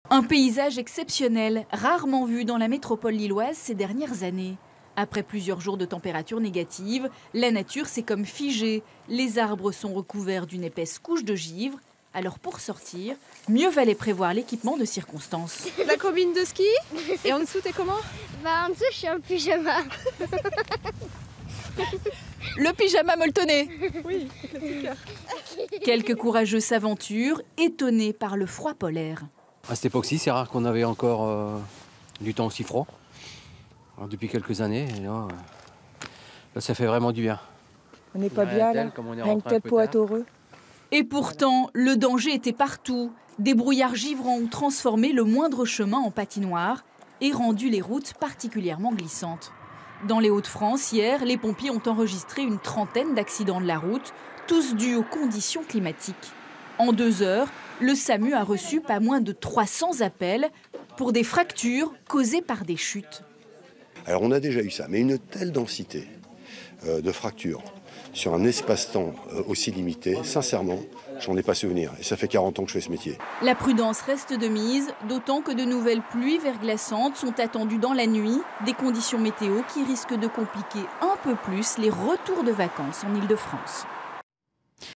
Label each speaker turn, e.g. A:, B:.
A: Un paysage exceptionnel, rarement vu dans la métropole lilloise ces dernières années. Après plusieurs jours de température négative, la nature s'est comme figée. Les arbres sont recouverts d'une épaisse couche de givre. Alors pour sortir, mieux valait prévoir l'équipement de circonstance.
B: La combine de ski. Et en dessous, t'es comment?
C: En dessous, je suis en pyjama.
A: Le pyjama molletonné.
B: Oui, c'est clair.
A: Quelques courageux s'aventurent, étonnés par le froid polaire.
D: À cette époque-ci, c'est rare qu'on avait encore du temps aussi froid. Alors, depuis quelques années, et là, ça fait vraiment du bien.
E: On n'est pas bien là, rien que tel Poitoreux.
A: Et pourtant, le danger était partout. Des brouillards givrants ont transformé le moindre chemin en patinoire et rendu les routes particulièrement glissantes. Dans les Hauts-de-France, hier, les pompiers ont enregistré une trentaine d'accidents de la route, tous dus aux conditions climatiques. En 2 heures, le SAMU a reçu pas moins de 300 appels pour des fractures causées par des chutes.
F: Alors on a déjà eu ça, mais une telle densité de fractures sur un espace-temps aussi limité, sincèrement, j'en ai pas souvenir. Et ça fait 40 ans que je fais ce métier.
A: La prudence reste de mise, d'autant que de nouvelles pluies verglaçantes sont attendues dans la nuit, des conditions météo qui risquent de compliquer un peu plus les retours de vacances en Île-de-France.